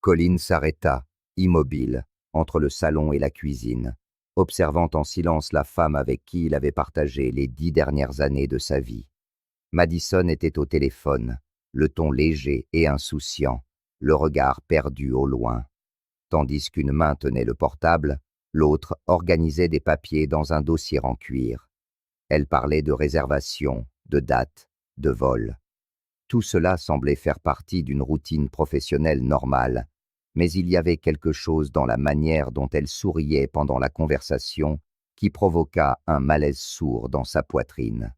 Colin s'arrêta, immobile, entre le salon et la cuisine, observant en silence la femme avec qui il avait partagé les 10 dernières années de sa vie. Madison était au téléphone, le ton léger et insouciant, le regard perdu au loin. Tandis qu'une main tenait le portable, l'autre organisait des papiers dans un dossier en cuir. Elle parlait de réservation, de date, de vol. Tout cela semblait faire partie d'une routine professionnelle normale, mais il y avait quelque chose dans la manière dont elle souriait pendant la conversation qui provoqua un malaise sourd dans sa poitrine.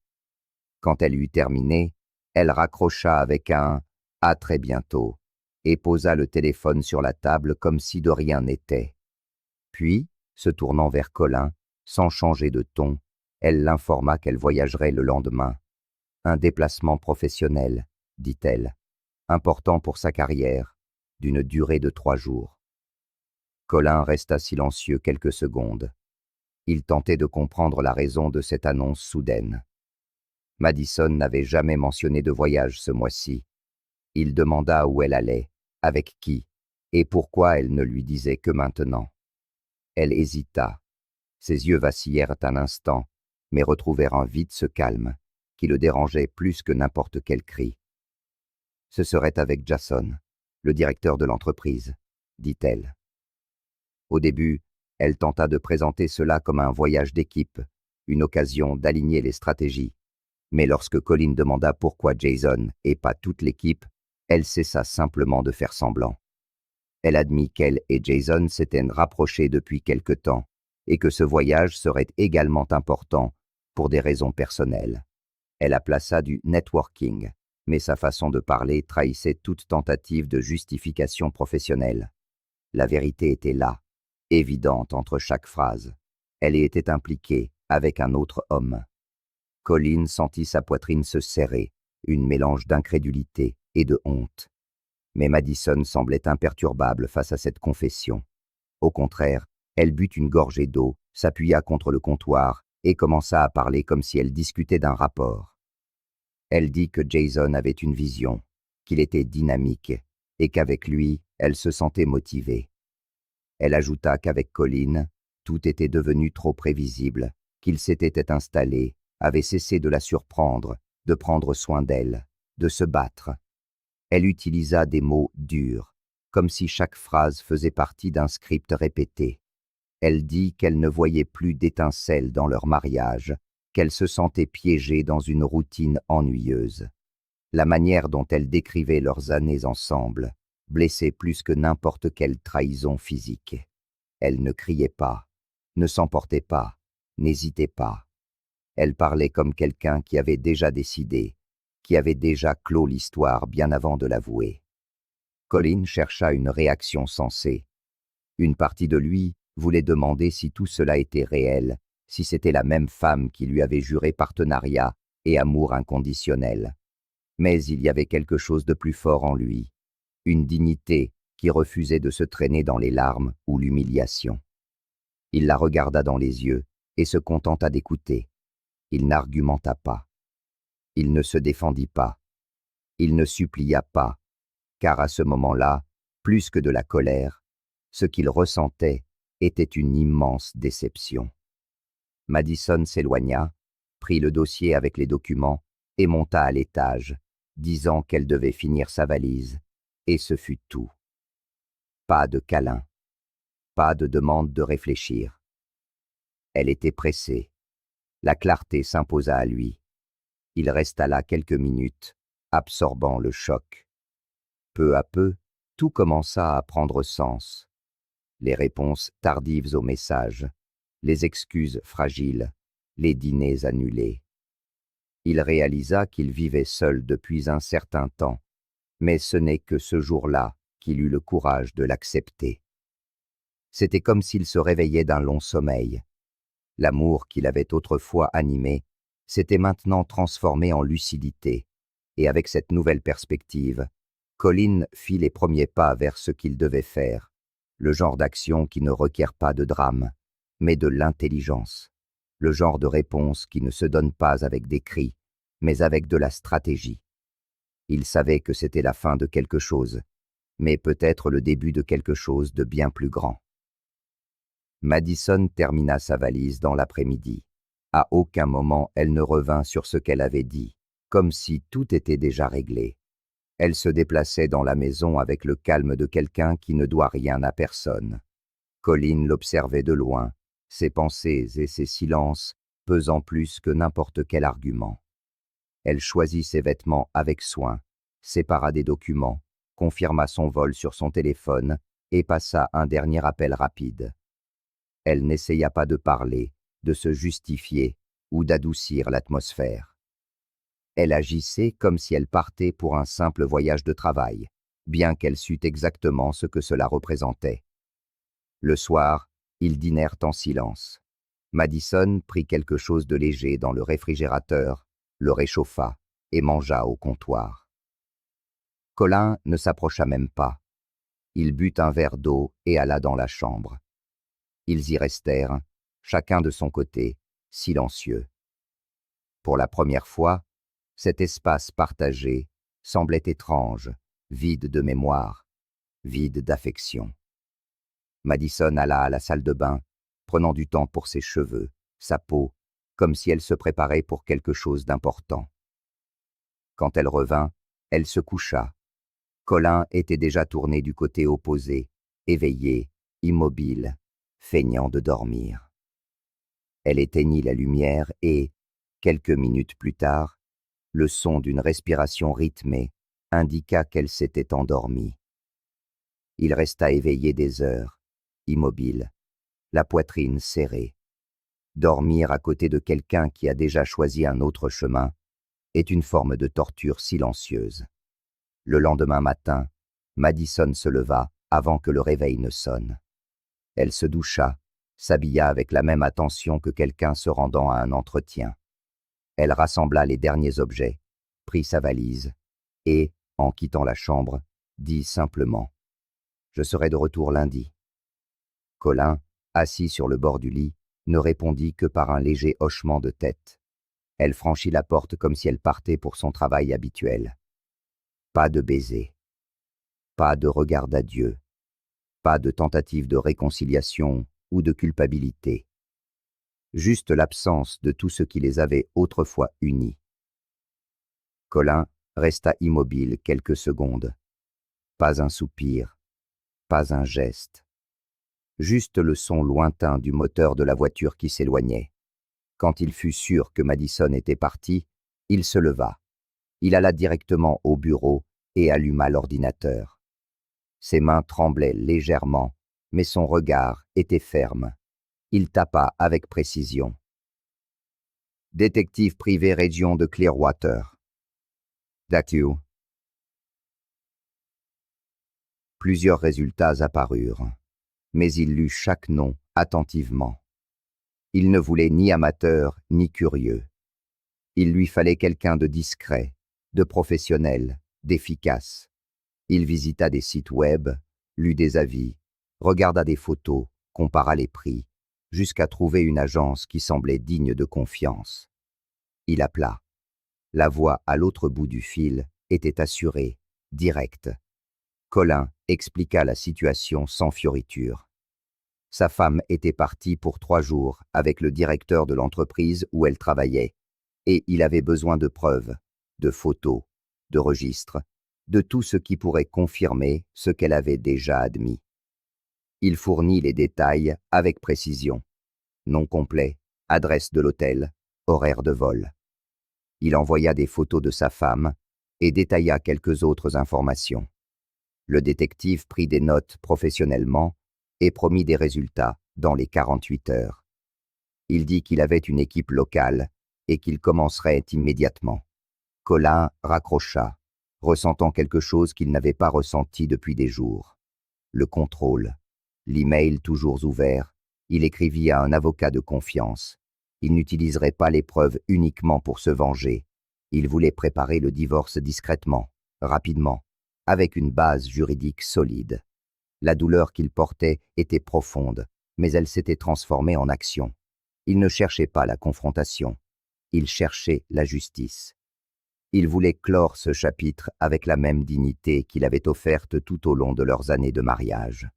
Quand elle eut terminé, elle raccrocha avec un « à très bientôt » et posa le téléphone sur la table comme si de rien n'était. Puis, se tournant vers Colin, sans changer de ton, elle l'informa qu'elle voyagerait le lendemain. Un déplacement professionnel, dit-elle, important pour sa carrière, d'une durée de 3 jours. Colin resta silencieux quelques secondes. Il tentait de comprendre la raison de cette annonce soudaine. Madison n'avait jamais mentionné de voyage ce mois-ci. Il demanda où elle allait, avec qui, et pourquoi elle ne lui disait que maintenant. Elle hésita. Ses yeux vacillèrent un instant, mais retrouvèrent un vide ce calme, qui le dérangeait plus que n'importe quel cri. Ce serait avec Jason, le directeur de l'entreprise, dit-elle. Au début, elle tenta de présenter cela comme un voyage d'équipe, une occasion d'aligner les stratégies. Mais lorsque Colin demanda pourquoi Jason et pas toute l'équipe, elle cessa simplement de faire semblant. Elle admit qu'elle et Jason s'étaient rapprochés depuis quelque temps et que ce voyage serait également important pour des raisons personnelles. Elle appela ça du networking, mais sa façon de parler trahissait toute tentative de justification professionnelle. La vérité était là, évidente entre chaque phrase. Elle y était impliquée avec un autre homme. Colin sentit sa poitrine se serrer, une mélange d'incrédulité et de honte. Mais Madison semblait imperturbable face à cette confession. Au contraire, elle but une gorgée d'eau, s'appuya contre le comptoir et commença à parler comme si elle discutait d'un rapport. Elle dit que Jason avait une vision, qu'il était dynamique et qu'avec lui, elle se sentait motivée. Elle ajouta qu'avec Colin, tout était devenu trop prévisible, qu'il s'était installé, avait cessé de la surprendre, de prendre soin d'elle, de se battre. Elle utilisa des mots durs, comme si chaque phrase faisait partie d'un script répété. Elle dit qu'elle ne voyait plus d'étincelles dans leur mariage, qu'elle se sentait piégée dans une routine ennuyeuse. La manière dont elle décrivait leurs années ensemble blessait plus que n'importe quelle trahison physique. Elle ne criait pas, ne s'emportait pas, n'hésitait pas. Elle parlait comme quelqu'un qui avait déjà décidé, qui avait déjà clos l'histoire bien avant de l'avouer. Colin chercha une réaction sensée. Une partie de lui voulait demander si tout cela était réel, si c'était la même femme qui lui avait juré partenariat et amour inconditionnel. Mais il y avait quelque chose de plus fort en lui, une dignité qui refusait de se traîner dans les larmes ou l'humiliation. Il la regarda dans les yeux et se contenta d'écouter. Il n'argumenta pas. Il ne se défendit pas. Il ne supplia pas, car à ce moment-là, plus que de la colère, ce qu'il ressentait était une immense déception. Madison s'éloigna, prit le dossier avec les documents et monta à l'étage, disant qu'elle devait finir sa valise, et ce fut tout. Pas de câlin, pas de demande de réfléchir. Elle était pressée. La clarté s'imposa à lui. Il resta là quelques minutes, absorbant le choc. Peu à peu, tout commença à prendre sens. Les réponses tardives aux messages, les excuses fragiles, les dîners annulés. Il réalisa qu'il vivait seul depuis un certain temps, mais ce n'est que ce jour-là qu'il eut le courage de l'accepter. C'était comme s'il se réveillait d'un long sommeil. L'amour qu'il avait autrefois animé s'était maintenant transformé en lucidité, et avec cette nouvelle perspective, Colin fit les premiers pas vers ce qu'il devait faire, le genre d'action qui ne requiert pas de drame, mais de l'intelligence, le genre de réponse qui ne se donne pas avec des cris, mais avec de la stratégie. Il savait que c'était la fin de quelque chose, mais peut-être le début de quelque chose de bien plus grand. Madison termina sa valise dans l'après-midi. À aucun moment elle ne revint sur ce qu'elle avait dit, comme si tout était déjà réglé. Elle se déplaçait dans la maison avec le calme de quelqu'un qui ne doit rien à personne. Colin l'observait de loin, ses pensées et ses silences pesant plus que n'importe quel argument. Elle choisit ses vêtements avec soin, sépara des documents, confirma son vol sur son téléphone et passa un dernier appel rapide. Elle n'essaya pas de parler, de se justifier ou d'adoucir l'atmosphère. Elle agissait comme si elle partait pour un simple voyage de travail, bien qu'elle sût exactement ce que cela représentait. Le soir, ils dînèrent en silence. Madison prit quelque chose de léger dans le réfrigérateur, le réchauffa et mangea au comptoir. Colin ne s'approcha même pas. Il but un verre d'eau et alla dans la chambre. Ils y restèrent, chacun de son côté, silencieux. Pour la première fois, cet espace partagé semblait étrange, vide de mémoire, vide d'affection. Madison alla à la salle de bain, prenant du temps pour ses cheveux, sa peau, comme si elle se préparait pour quelque chose d'important. Quand elle revint, elle se coucha. Colin était déjà tourné du côté opposé, éveillé, immobile, feignant de dormir. Elle éteignit la lumière et, quelques minutes plus tard, le son d'une respiration rythmée indiqua qu'elle s'était endormie. Il resta éveillé des heures, immobile, la poitrine serrée. Dormir à côté de quelqu'un qui a déjà choisi un autre chemin est une forme de torture silencieuse. Le lendemain matin, Madison se leva avant que le réveil ne sonne. Elle se doucha, s'habilla avec la même attention que quelqu'un se rendant à un entretien. Elle rassembla les derniers objets, prit sa valise et, en quittant la chambre, dit simplement « Je serai de retour lundi ». Colin, assis sur le bord du lit, ne répondit que par un léger hochement de tête. Elle franchit la porte comme si elle partait pour son travail habituel. Pas de baiser, pas de regard d'adieu, pas de tentative de réconciliation ou de culpabilité. Juste l'absence de tout ce qui les avait autrefois unis. Colin resta immobile quelques secondes. Pas un soupir, pas un geste. Juste le son lointain du moteur de la voiture qui s'éloignait. Quand il fut sûr que Madison était partie, il se leva. Il alla directement au bureau et alluma l'ordinateur. Ses mains tremblaient légèrement, mais son regard était ferme. Il tapa avec précision. Détective privé région de Clearwater. D'actu. Plusieurs résultats apparurent, mais il lut chaque nom attentivement. Il ne voulait ni amateur ni curieux. Il lui fallait quelqu'un de discret, de professionnel, d'efficace. Il visita des sites web, lut des avis, regarda des photos, compara les prix, jusqu'à trouver une agence qui semblait digne de confiance. Il appela. La voix à l'autre bout du fil était assurée, directe. Colin expliqua la situation sans fioriture. Sa femme était partie pour 3 jours avec le directeur de l'entreprise où elle travaillait, et il avait besoin de preuves, de photos, de registres, de tout ce qui pourrait confirmer ce qu'elle avait déjà admis. Il fournit les détails avec précision. Nom complet, adresse de l'hôtel, horaire de vol. Il envoya des photos de sa femme et détailla quelques autres informations. Le détective prit des notes professionnellement et promit des résultats dans les 48 heures. Il dit qu'il avait une équipe locale et qu'il commencerait immédiatement. Colin raccrocha, ressentant quelque chose qu'il n'avait pas ressenti depuis des jours. Le contrôle. L'email toujours ouvert, il écrivit à un avocat de confiance. Il n'utiliserait pas les preuves uniquement pour se venger. Il voulait préparer le divorce discrètement, rapidement, avec une base juridique solide. La douleur qu'il portait était profonde, mais elle s'était transformée en action. Il ne cherchait pas la confrontation. Il cherchait la justice. Il voulait clore ce chapitre avec la même dignité qu'il avait offerte tout au long de leurs années de mariage.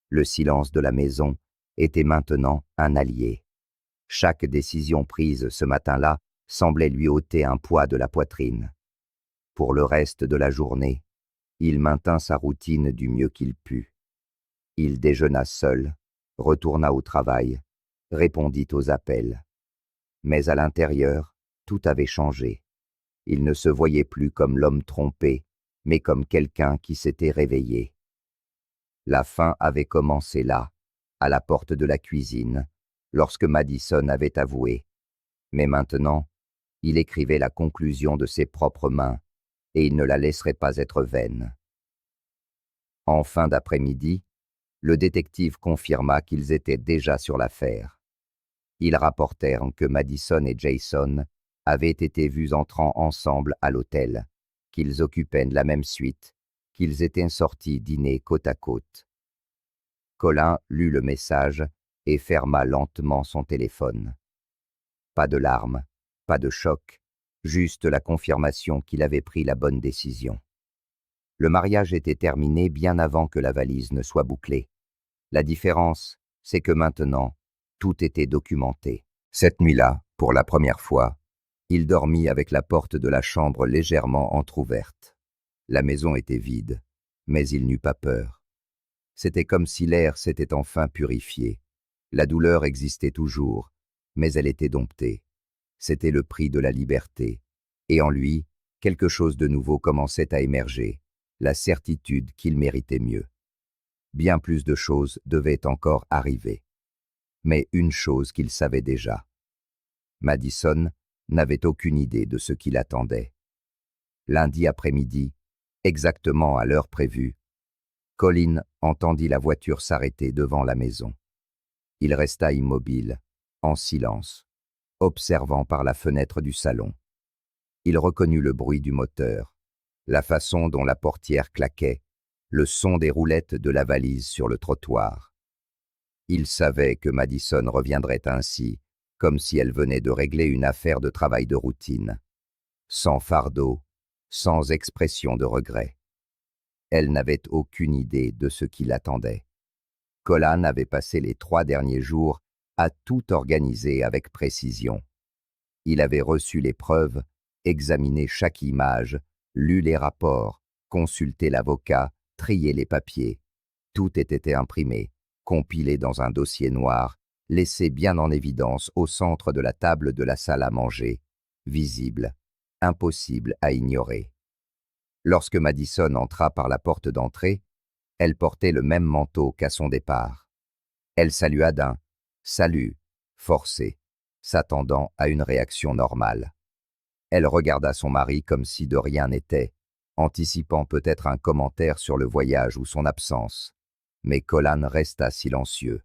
Le silence de la maison était maintenant un allié. Chaque décision prise ce matin-là semblait lui ôter un poids de la poitrine. Pour le reste de la journée, il maintint sa routine du mieux qu'il put. Il déjeuna seul, retourna au travail, répondit aux appels. Mais à l'intérieur, tout avait changé. Il ne se voyait plus comme l'homme trompé, mais comme quelqu'un qui s'était réveillé. La fin avait commencé là, à la porte de la cuisine, lorsque Madison avait avoué. Mais maintenant, il écrivait la conclusion de ses propres mains, et il ne la laisserait pas être vaine. En fin d'après-midi, le détective confirma qu'ils étaient déjà sur l'affaire. Ils rapportèrent que Madison et Jason avaient été vus entrant ensemble à l'hôtel, qu'ils occupaient la même suite, qu'ils étaient sortis dîner côte à côte. Colin lut le message et ferma lentement son téléphone. Pas de larmes, pas de choc, juste la confirmation qu'il avait pris la bonne décision. Le mariage était terminé bien avant que la valise ne soit bouclée. La différence, c'est que maintenant, tout était documenté. Cette nuit-là, pour la première fois, il dormit avec la porte de la chambre légèrement entr'ouverte. La maison était vide, mais il n'eut pas peur. C'était comme si l'air s'était enfin purifié. La douleur existait toujours, mais elle était domptée. C'était le prix de la liberté, et en lui, quelque chose de nouveau commençait à émerger, la certitude qu'il méritait mieux. Bien plus de choses devaient encore arriver. Mais une chose qu'il savait déjà. Madison n'avait aucune idée de ce qui l'attendait. Lundi après-midi, exactement à l'heure prévue, Colin entendit la voiture s'arrêter devant la maison. Il resta immobile, en silence, observant par la fenêtre du salon. Il reconnut le bruit du moteur, la façon dont la portière claquait, le son des roulettes de la valise sur le trottoir. Il savait que Madison reviendrait ainsi, comme si elle venait de régler une affaire de travail de routine, sans fardeau, sans expression de regret. Elle n'avait aucune idée de ce qui l'attendait. Colin avait passé les 3 derniers jours à tout organiser avec précision. Il avait reçu les preuves, examiné chaque image, lu les rapports, consulté l'avocat, trié les papiers. Tout était imprimé, compilé dans un dossier noir, laissé bien en évidence au centre de la table de la salle à manger, visible, impossible à ignorer. Lorsque Madison entra par la porte d'entrée, elle portait le même manteau qu'à son départ. Elle salua d'un « salut » forcé, s'attendant à une réaction normale. Elle regarda son mari comme si de rien n'était, anticipant peut-être un commentaire sur le voyage ou son absence. Mais Colin resta silencieux.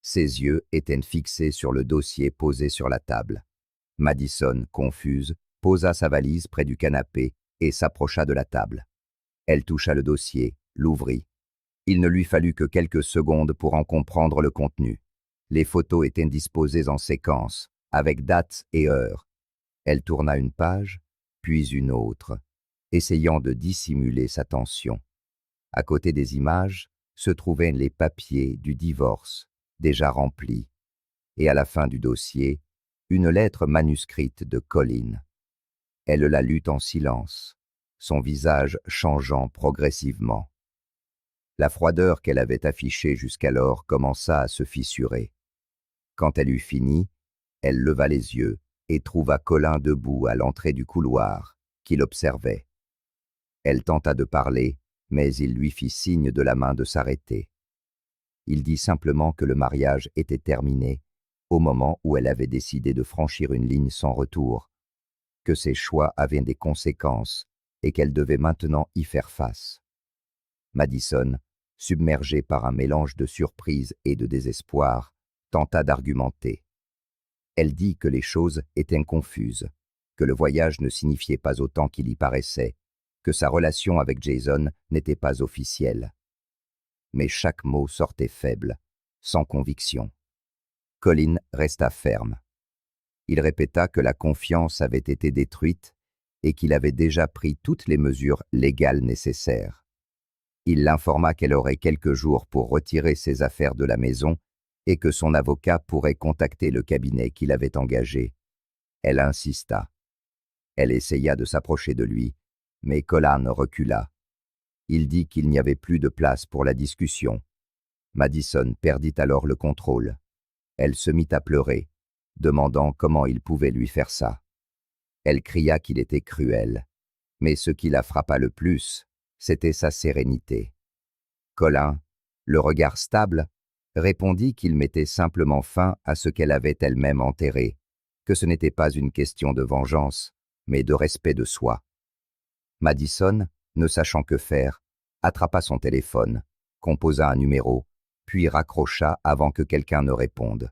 Ses yeux étaient fixés sur le dossier posé sur la table. Madison, confuse, posa sa valise près du canapé et s'approcha de la table. Elle toucha le dossier, l'ouvrit. Il ne lui fallut que quelques secondes pour en comprendre le contenu. Les photos étaient disposées en séquence, avec dates et heures. Elle tourna une page, puis une autre, essayant de dissimuler sa tension. À côté des images se trouvaient les papiers du divorce, déjà remplis, et à la fin du dossier, une lettre manuscrite de Colin. Elle la lut en silence, son visage changeant progressivement. La froideur qu'elle avait affichée jusqu'alors commença à se fissurer. Quand elle eut fini, elle leva les yeux et trouva Colin debout à l'entrée du couloir, qui l'observait. Elle tenta de parler, mais il lui fit signe de la main de s'arrêter. Il dit simplement que le mariage était terminé, au moment où elle avait décidé de franchir une ligne sans retour, que ses choix avaient des conséquences et qu'elle devait maintenant y faire face. Madison, submergée par un mélange de surprise et de désespoir, tenta d'argumenter. Elle dit que les choses étaient confuses, que le voyage ne signifiait pas autant qu'il y paraissait, que sa relation avec Jason n'était pas officielle. Mais chaque mot sortait faible, sans conviction. Colin resta ferme. Il répéta que la confiance avait été détruite et qu'il avait déjà pris toutes les mesures légales nécessaires. Il l'informa qu'elle aurait quelques jours pour retirer ses affaires de la maison et que son avocat pourrait contacter le cabinet qu'il avait engagé. Elle insista. Elle essaya de s'approcher de lui, mais Colin recula. Il dit qu'il n'y avait plus de place pour la discussion. Madison perdit alors le contrôle. Elle se mit à pleurer, demandant comment il pouvait lui faire ça. Elle cria qu'il était cruel, mais ce qui la frappa le plus, c'était sa sérénité. Colin, le regard stable, répondit qu'il mettait simplement fin à ce qu'elle avait elle-même enterré, que ce n'était pas une question de vengeance, mais de respect de soi. Madison, ne sachant que faire, attrapa son téléphone, composa un numéro, puis raccrocha avant que quelqu'un ne réponde.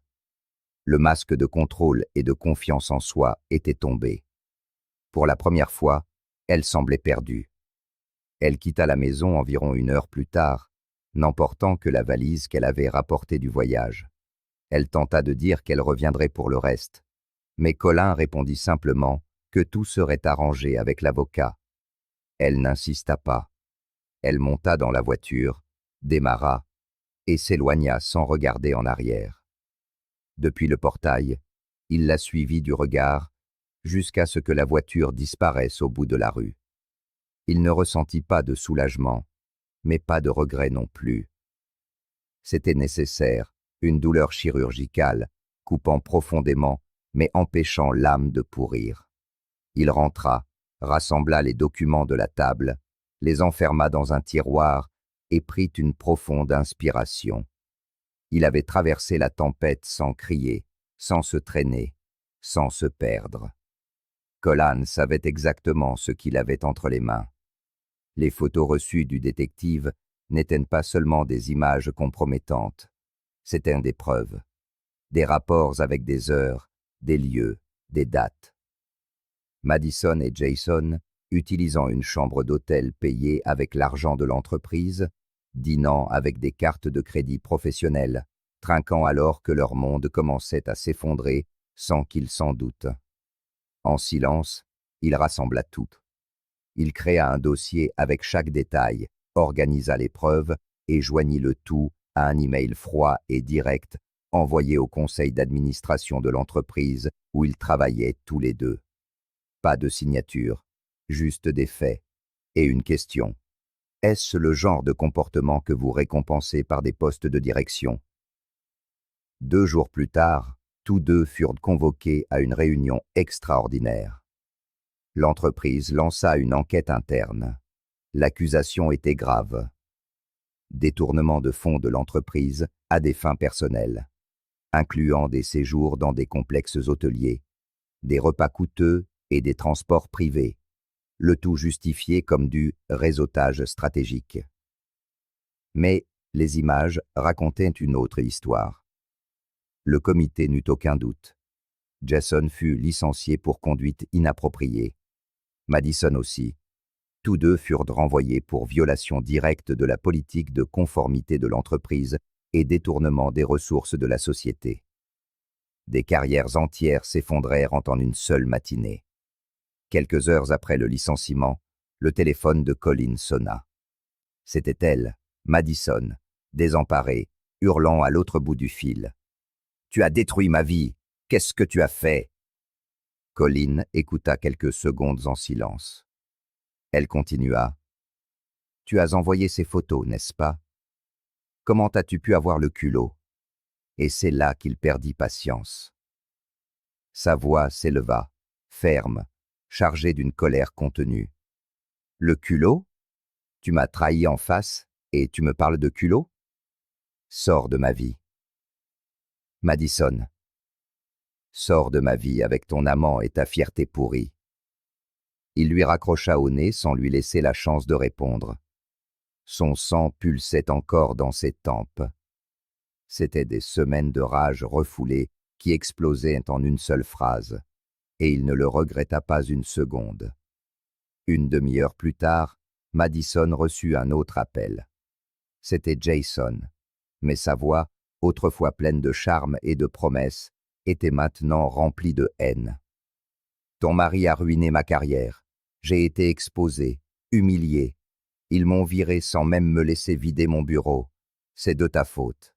Le masque de contrôle et de confiance en soi était tombé. Pour la première fois, elle semblait perdue. Elle quitta la maison environ 1 heure plus tard, n'emportant que la valise qu'elle avait rapportée du voyage. Elle tenta de dire qu'elle reviendrait pour le reste, mais Colin répondit simplement que tout serait arrangé avec l'avocat. Elle n'insista pas. Elle monta dans la voiture, démarra et s'éloigna sans regarder en arrière. Depuis le portail, il la suivit du regard jusqu'à ce que la voiture disparaisse au bout de la rue. Il ne ressentit pas de soulagement, mais pas de regret non plus. C'était nécessaire, une douleur chirurgicale, coupant profondément, mais empêchant l'âme de pourrir. Il rentra, rassembla les documents de la table, les enferma dans un tiroir et prit une profonde inspiration. Il avait traversé la tempête sans crier, sans se traîner, sans se perdre. Colin savait exactement ce qu'il avait entre les mains. Les photos reçues du détective n'étaient pas seulement des images compromettantes, c'étaient des preuves, des rapports avec des heures, des lieux, des dates. Madison et Jason, utilisant une chambre d'hôtel payée avec l'argent de l'entreprise, dînant avec des cartes de crédit professionnelles, trinquant alors que leur monde commençait à s'effondrer sans qu'ils s'en doutent. En silence, il rassembla tout. Il créa un dossier avec chaque détail, organisa les preuves et joignit le tout à un email froid et direct envoyé au conseil d'administration de l'entreprise où ils travaillaient tous les deux. Pas de signature, juste des faits. Et une question. Est-ce le genre de comportement que vous récompensez par des postes de direction? 2 jours plus tard, tous deux furent convoqués à une réunion extraordinaire. L'entreprise lança une enquête interne. L'accusation était grave. Détournement de fonds de l'entreprise à des fins personnelles, incluant des séjours dans des complexes hôteliers, des repas coûteux et des transports privés, le tout justifié comme du réseautage stratégique. Mais les images racontaient une autre histoire. Le comité n'eut aucun doute. Jason fut licencié pour conduite inappropriée. Madison aussi. Tous deux furent renvoyés pour violation directe de la politique de conformité de l'entreprise et détournement des ressources de la société. Des carrières entières s'effondrèrent en une seule matinée. Quelques heures après le licenciement, le téléphone de Colin sonna. C'était elle, Madison, désemparée, hurlant à l'autre bout du fil. « Tu as détruit ma vie! Qu'est-ce que tu as fait ?» Colin écouta quelques secondes en silence. Elle continua. « Tu as envoyé ces photos, n'est-ce pas? Comment as-tu pu avoir le culot ?» Et c'est là qu'il perdit patience. Sa voix s'éleva, ferme, chargée d'une colère contenue. « Le culot? Tu m'as trahi en face et tu me parles de culot? Sors de ma vie. » Madison. Sors de ma vie avec ton amant et ta fierté pourrie. Il lui raccrocha au nez sans lui laisser la chance de répondre. Son sang pulsait encore dans ses tempes. C'étaient des semaines de rage refoulée qui explosaient en une seule phrase, et il ne le regretta pas une seconde. 1 demi-heure plus tard, Madison reçut un autre appel. C'était Jason, mais sa voix, autrefois pleine de charme et de promesses, était maintenant remplie de haine. « Ton mari a ruiné ma carrière. J'ai été exposé, humilié. Ils m'ont viré sans même me laisser vider mon bureau. C'est de ta faute.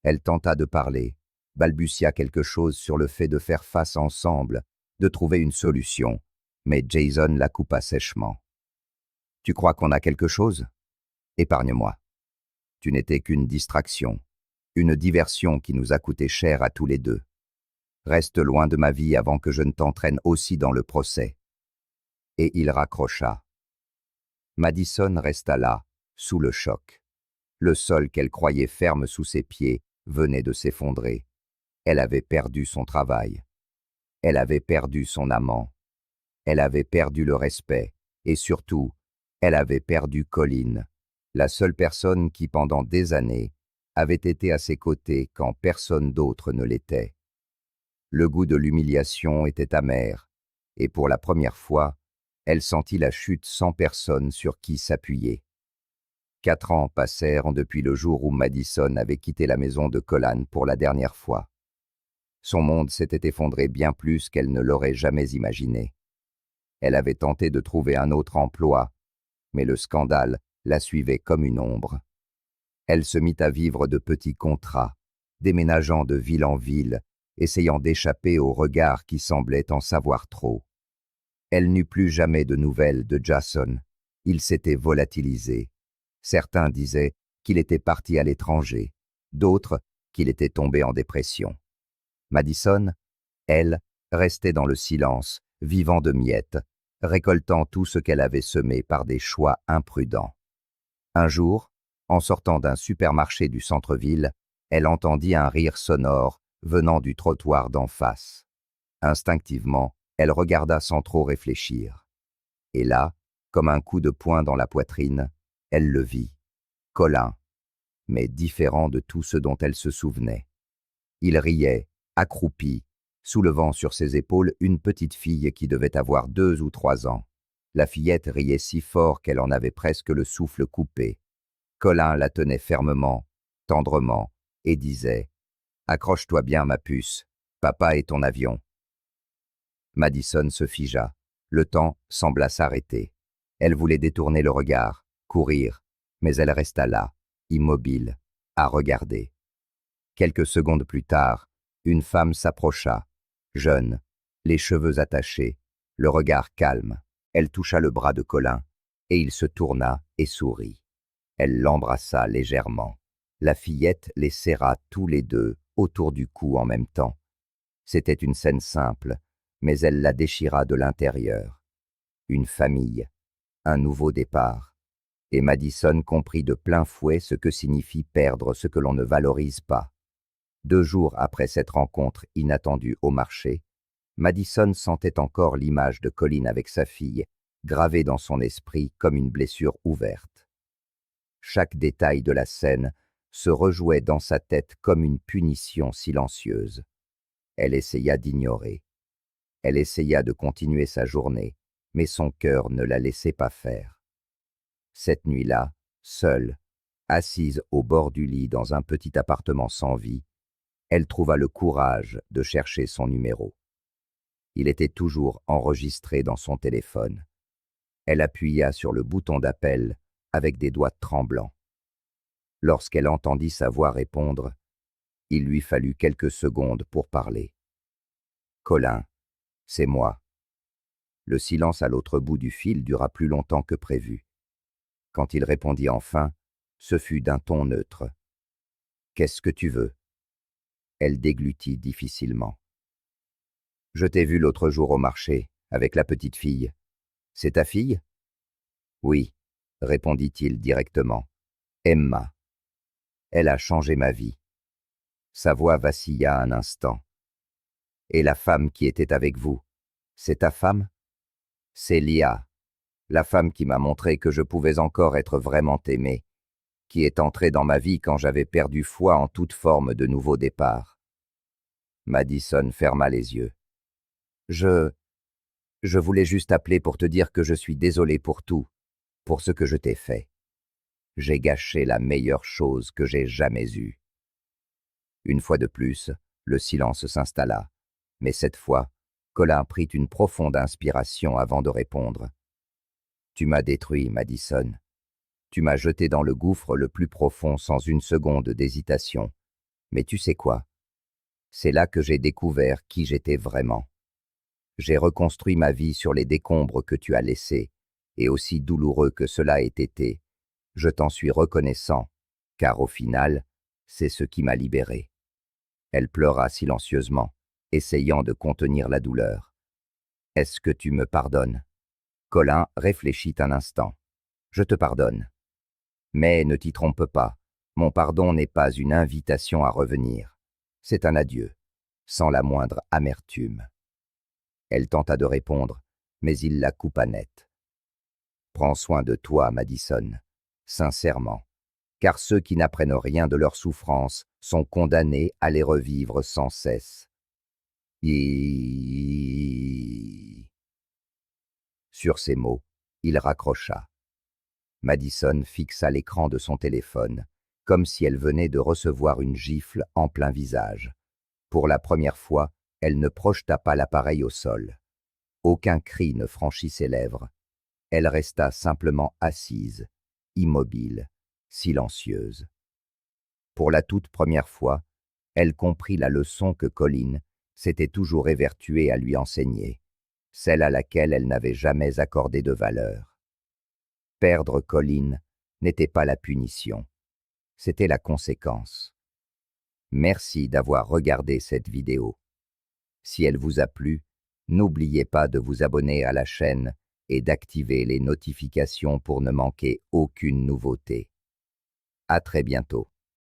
Elle tenta de parler, balbutia quelque chose sur le fait de faire face ensemble, de trouver une solution, mais Jason la coupa sèchement. Tu crois qu'on a quelque chose? Épargne-moi. Tu n'étais qu'une distraction, une diversion qui nous a coûté cher à tous les deux. Reste loin de ma vie avant que je ne t'entraîne aussi dans le procès. Et il raccrocha. Madison resta là, sous le choc. Le sol qu'elle croyait ferme sous ses pieds venait de s'effondrer. Elle avait perdu son travail. Elle avait perdu son amant. Elle avait perdu le respect. Et surtout, elle avait perdu Colin, la seule personne qui, pendant des années, avait été à ses côtés quand personne d'autre ne l'était. Le goût de l'humiliation était amer, et pour la première fois, elle sentit la chute sans personne sur qui s'appuyer. 4 ans passèrent depuis le jour où Madison avait quitté la maison de Colin pour la dernière fois. Son monde s'était effondré bien plus qu'elle ne l'aurait jamais imaginé. Elle avait tenté de trouver un autre emploi, mais le scandale la suivait comme une ombre. Elle se mit à vivre de petits contrats, déménageant de ville en ville, essayant d'échapper aux regards qui semblaient en savoir trop. Elle n'eut plus jamais de nouvelles de Jason. Il s'était volatilisé. Certains disaient qu'il était parti à l'étranger, d'autres qu'il était tombé en dépression. Madison, elle, restait dans le silence, vivant de miettes, récoltant tout ce qu'elle avait semé par des choix imprudents. Un jour, en sortant d'un supermarché du centre-ville, elle entendit un rire sonore venant du trottoir d'en face. Instinctivement, elle regarda sans trop réfléchir. Et là, comme un coup de poing dans la poitrine, elle le vit. Colin, mais différent de tout ce dont elle se souvenait. Il riait, accroupi, soulevant sur ses épaules une petite fille qui devait avoir 2 ou 3 ans. La fillette riait si fort qu'elle en avait presque le souffle coupé. Colin la tenait fermement, tendrement, et disait « Accroche-toi bien, ma puce, papa est ton avion ». Madison se figea. Le temps sembla s'arrêter. Elle voulait détourner le regard, courir, mais elle resta là, immobile, à regarder. Quelques secondes plus tard, une femme s'approcha, jeune, les cheveux attachés, le regard calme. Elle toucha le bras de Colin, et il se tourna et sourit. Elle l'embrassa légèrement. La fillette les serra tous les deux autour du cou en même temps. C'était une scène simple, mais elle la déchira de l'intérieur. Une famille, un nouveau départ. Et Madison comprit de plein fouet ce que signifie perdre ce que l'on ne valorise pas. 2 jours après cette rencontre inattendue au marché, Madison sentait encore l'image de Colin avec sa fille, gravée dans son esprit comme une blessure ouverte. Chaque détail de la scène se rejouait dans sa tête comme une punition silencieuse. Elle essaya d'ignorer. Elle essaya de continuer sa journée, mais son cœur ne la laissait pas faire. Cette nuit-là, seule, assise au bord du lit dans un petit appartement sans vie, elle trouva le courage de chercher son numéro. Il était toujours enregistré dans son téléphone. Elle appuya sur le bouton d'appel avec des doigts tremblants. Lorsqu'elle entendit sa voix répondre, il lui fallut quelques secondes pour parler. « Colin, c'est moi. » Le silence à l'autre bout du fil dura plus longtemps que prévu. Quand il répondit enfin, ce fut d'un ton neutre. « Qu'est-ce que tu veux ?» Elle déglutit difficilement. « Je t'ai vu l'autre jour au marché, avec la petite fille. C'est ta fille ?»« Oui, » répondit-il directement. « Emma. Elle a changé ma vie. » Sa voix vacilla un instant. « Et la femme qui était avec vous, c'est ta femme ?»« C'est Lia, la femme qui m'a montré que je pouvais encore être vraiment aimé, qui est entrée dans ma vie quand j'avais perdu foi en toute forme de nouveau départ. » Madison ferma les yeux. « Je voulais juste appeler pour te dire que je suis désolé pour tout, pour ce que je t'ai fait. J'ai gâché la meilleure chose que j'ai jamais eue. » Une fois de plus, le silence s'installa, mais cette fois, Colin prit une profonde inspiration avant de répondre. Tu m'as détruit, Madison. Tu m'as jeté dans le gouffre le plus profond sans une seconde d'hésitation. Mais tu sais quoi? C'est là que j'ai découvert qui j'étais vraiment. J'ai reconstruit ma vie sur les décombres que tu as laissés, et aussi douloureux que cela ait été, je t'en suis reconnaissant, car au final, c'est ce qui m'a libéré. Elle pleura silencieusement, essayant de contenir la douleur. Est-ce que tu me pardonnes? Colin réfléchit un instant. Je te pardonne. Mais ne t'y trompe pas, mon pardon n'est pas une invitation à revenir. C'est un adieu, sans la moindre amertume. Elle tenta de répondre, mais il la coupa net. Prends soin de toi, Madison, sincèrement, car ceux qui n'apprennent rien de leur souffrance sont condamnés à les revivre sans cesse. Sur ces mots, il raccrocha. Madison fixa l'écran de son téléphone, comme si elle venait de recevoir une gifle en plein visage. Pour la première fois, elle ne projeta pas l'appareil au sol. Aucun cri ne franchit ses lèvres. Elle resta simplement assise, immobile, silencieuse. Pour la toute première fois, elle comprit la leçon que Colin s'était toujours évertué à lui enseigner, celle à laquelle elle n'avait jamais accordé de valeur. Perdre Colin n'était pas la punition, c'était la conséquence. Merci d'avoir regardé cette vidéo. Si elle vous a plu, n'oubliez pas de vous abonner à la chaîne et d'activer les notifications pour ne manquer aucune nouveauté. À très bientôt.